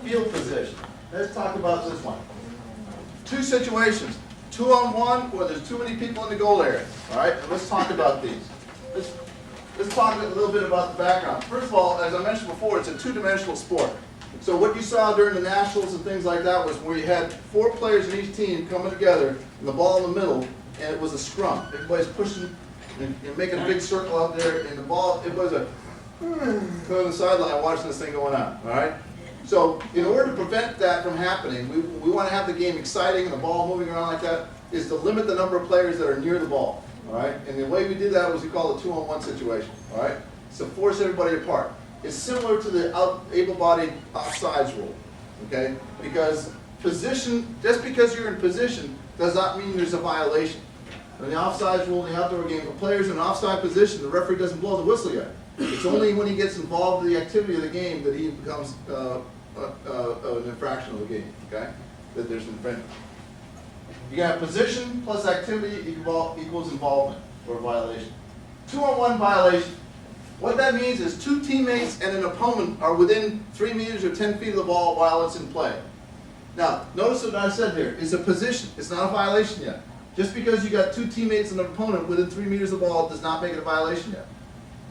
field position. Let's talk about this one. Two situations. 2-on-1 where there's too many people in the goal area. All right, and let's talk about these. Let's talk a little bit about the background. First of all, as I mentioned before, it's a two-dimensional sport. So what you saw during the Nationals and things like that was where you had 4 players in each team coming together, and the ball in the middle, and it was a scrum. Everybody's pushing and making a big circle out there, and the ball, it was a on the sideline watching this thing going on. All right. So in order to prevent that from happening, we want to have the game exciting and the ball moving around like that, is to limit the number of players that are near the ball. All right. And the way we did that was we call it a 2-on-1 situation. All right. So force everybody apart. It's similar to the able-bodied offsides rule. Okay. Because position, just because you're in position, does not mean there's a violation. In the offsides rule in the outdoor game, if a player's in an offside position, the referee doesn't blow the whistle yet. It's only when he gets involved in the activity of the game that he becomes an infraction of the game, okay? That there's an infringement. You got position plus activity equals involvement or violation. 2-on-1 violation. What that means is 2 teammates and an opponent are within 3 meters or 10 feet of the ball while it's in play. Now, notice what I said here. It's a position. It's not a violation yet. Just because you got 2 teammates and an opponent within 3 meters of the ball does not make it a violation yet.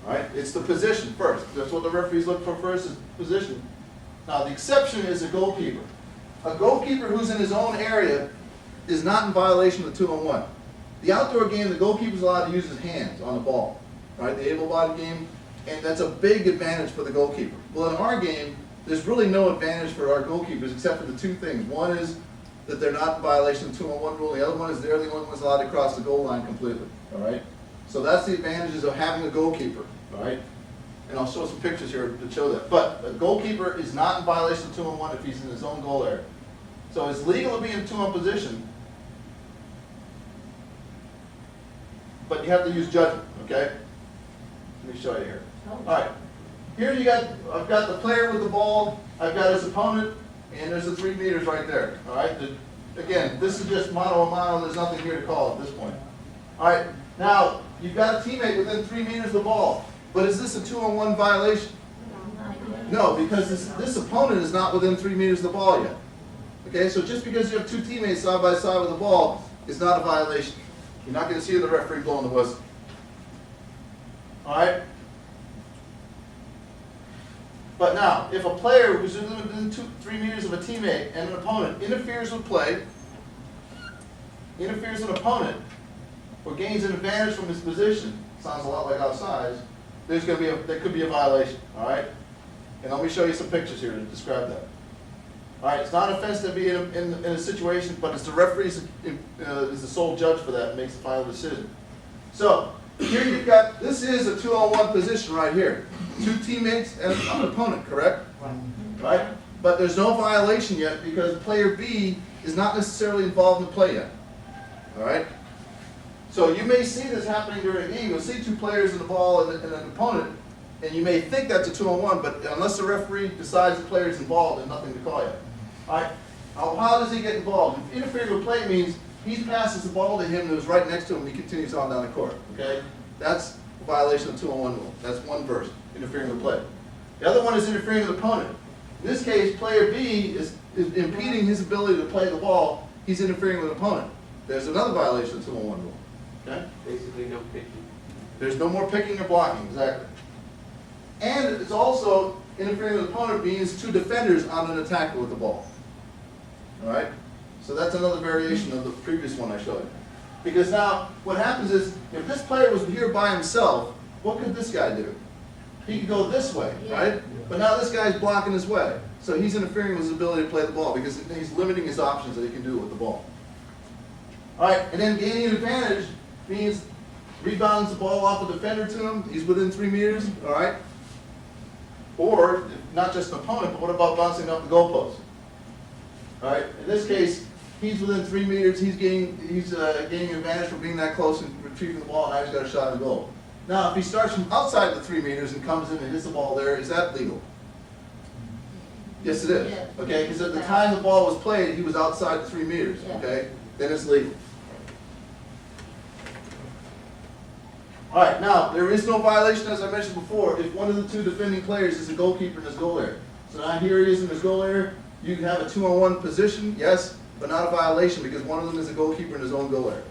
All right? It's the position first. That's what the referees look for first, is position. Now, the exception is a goalkeeper. A goalkeeper who's in his own area is not in violation of the 2-on-1. The outdoor game, the goalkeeper's allowed to use his hands on the ball. All right? The able-bodied game, and that's a big advantage for the goalkeeper. Well, in our game, there's really no advantage for our goalkeepers except for the 2 things. One is that they're not in violation of the 2-on-1 rule. The other one is they're the only ones allowed to cross the goal line completely. All right? So that's the advantages of having a goalkeeper. All right? And I'll show some pictures here to show that. But a goalkeeper is not in violation of 2-on-1 if he's in his own goal area. So it's legal to be in 2-on position, but you have to use judgment, okay? Let me show you here. All right. Here I've got the player with the ball, I've got his opponent, and there's the 3 meters right there. All right. Again, this is just mano a mano. There's nothing here to call at this point. All right. Now you've got a teammate within 3 meters of the ball, but is this a 2-on-1 violation? No, because this opponent is not within 3 meters of the ball yet. Okay. So just because you have 2 teammates side by side with the ball is not a violation. You're not going to see the referee blowing the whistle. All right. But now, if a player who's within 3 meters of a teammate and an opponent interferes with play, interferes with an opponent, or gains an advantage from his position, sounds a lot like offsides, there could be a violation. All right, and let me show you some pictures here to describe that. All right, it's not an offense to be in a situation, but it's the referee is the sole judge for that and makes the final decision. So here you've got, this is a 2-on-1 position right here. 2 teammates and an opponent, correct? Right? But there's no violation yet because player B is not necessarily involved in the play yet. All right? So you may see this happening during a game. You'll see 2 players in the ball and an opponent, and you may think that's a 2-on-1, but unless the referee decides the player's involved, there's nothing to call yet. All right? How does he get involved? Interfering with play means he passes the ball to him who's right next to him and he continues on down the court. Okay? That's a violation of the 2-on-1 rule. That's one version, interfering with play. The other one is interfering with the opponent. In this case, player B is impeding his ability to play the ball. He's interfering with the opponent. There's another violation of the 2-on-1 rule. Okay? Basically no picking. There's no more picking or blocking, exactly. And it's also interfering with the opponent means 2 defenders on an attacker with the ball. All right? So that's another variation of the previous one I showed you. Because now, what happens is, if this player was here by himself, what could this guy do? He could go this way, right? But now this guy's blocking his way. So he's interfering with his ability to play the ball because he's limiting his options that he can do with the ball. All right, and then gaining an advantage means rebounds the ball off a defender to him. He's within 3 meters, all right? Or, not just an opponent, but what about bouncing off the goalpost? All right, in this case, he's within 3 meters. He's gaining advantage from being that close and retrieving the ball, and now he's got a shot at goal. Now, if he starts from outside the 3 meters and comes in and hits the ball there, is that legal? Yes, it is. Yeah. Okay, because at the time the ball was played, he was outside the 3 meters. Yeah. Okay, then it's legal. All right, now there is no violation, as I mentioned before, if one of the 2 defending players is a goalkeeper in his goal area. So now here he is in his goal area. You have a 2-on-1 position, yes, but not a violation because one of them is a goalkeeper in his own goal area.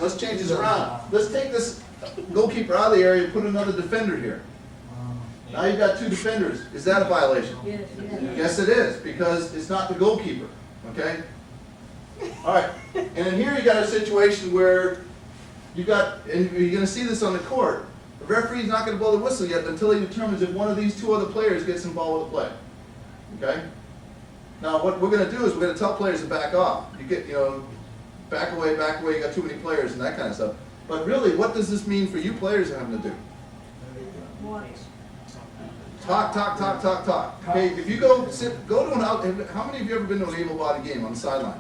Let's change this around. Let's take this goalkeeper out of the area and put another defender here. Now you've got 2 defenders. Is that a violation? Yes. Yes, it is, because it's not the goalkeeper, okay? All right, and then here you got a situation where you got, and you're going to see this on the court, the referee's not going to blow the whistle yet until he determines if one of these 2 other players gets involved with the play, okay? Now what we're going to do is we're going to tell players to back off. You get, back away, you got too many players and that kind of stuff. But really, what does this mean for you players having to do? Talk. Okay, if you go to an out, how many of you ever been to an able-bodied game on the sideline?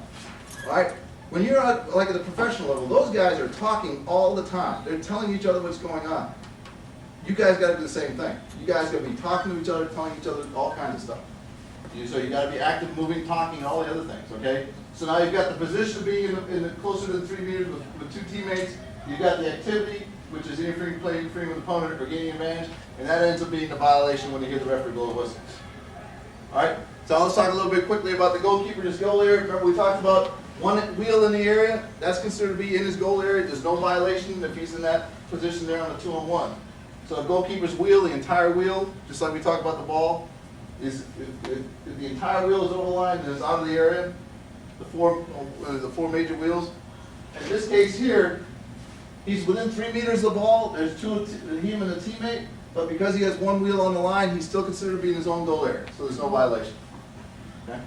All right, when you're at, like at the professional level, those guys are talking all the time. They're telling each other what's going on. You guys got to do the same thing. You guys got to be talking to each other, telling each other all kinds of stuff. So you got to be active, moving, talking, all the other things. Okay. So now you've got the position of being in the closer than 3 meters with 2 teammates. You've got the activity, which is interfering with the opponent or gaining advantage, and that ends up being a violation when you hear the referee blow the whistle. All right. So let's talk a little bit quickly about the goalkeeper in his goal area. Remember we talked about one wheel in the area. That's considered to be in his goal area. There's no violation if he's in that position there on a 2-on-1. So a goalkeeper's wheel, the entire wheel, just like we talked about the ball, is if the entire wheel is over the line and is out of the area, the four major wheels. In this case here, he's within 3 meters of the ball. There's him and a teammate, but because he has 1 wheel on the line, he's still considered to be in his own goal area. So there's no violation. Okay.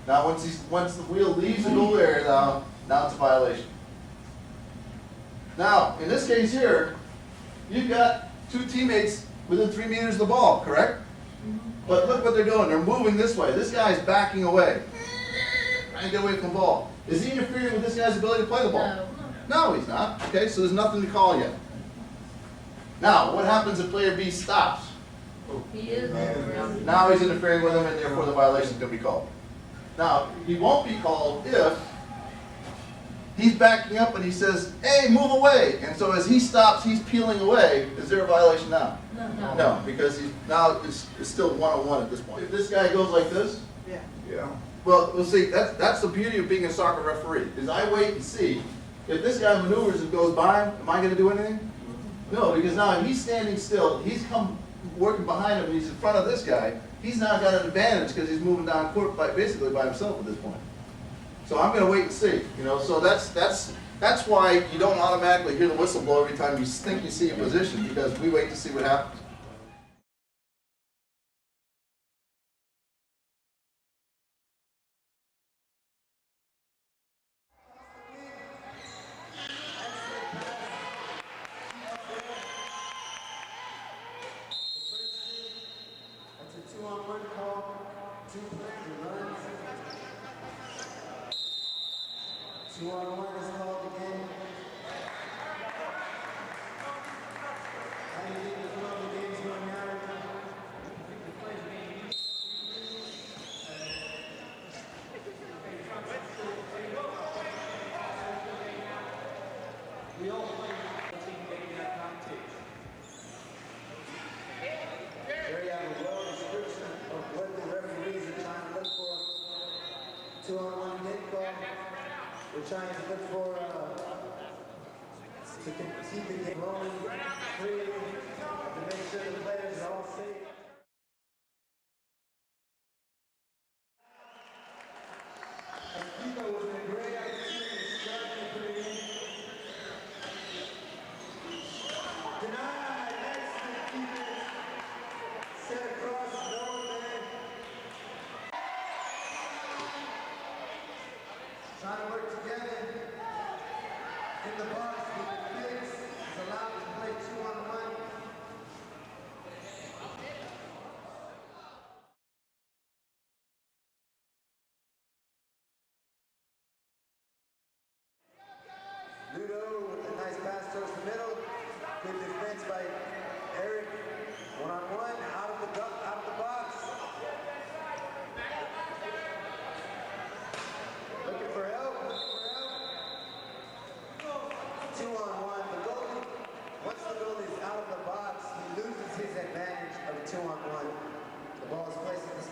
Now once the wheel leaves the goal area, now it's a violation. Now in this case here, you've got 2 teammates within 3 meters of the ball, correct? But look what they're doing. They're moving this way. This guy's backing away, trying to get away from the ball. Is he interfering with this guy's ability to play the ball? No, he's not. Okay, so there's nothing to call yet. Now, what happens if player B stops? He is interfering. Now he's interfering with him, and therefore the violation is going to be called. Now, he won't be called if he's backing up and he says, "Hey, move away!" And so as he stops, he's peeling away. Is there a violation now? No. No, because now it's still 1-on-1 at this point. If this guy goes like this, Yeah. well, we'll see. That's the beauty of being a soccer referee. Is I wait and see if this guy maneuvers and goes by him. Am I going to do anything? No, because now he's standing still. He's come working behind him. And he's in front of this guy. He's now got an advantage because he's moving down court basically by himself at this point. So I'm going to wait and see. So that's why you don't automatically hear the whistle blow every time you think you see a position, because we wait to see what happens. That's a 2-on-1 call. 2 players run. 2-on-1 is called again. How do you think this one of the game's going now? We all play that competition. There you have a well description of what the referees are trying to look for. 2-on-1 net call. We're trying to look for to keep the game rolling freely, to make sure the players are all safe. People with a great opportunity struggling to put it in. Denied, excellent defense. Set across the goal man. Trying to work together in the box with the Felix is allowed to play 2-on-1. advantage of a 2-on-1. The ball is placed at the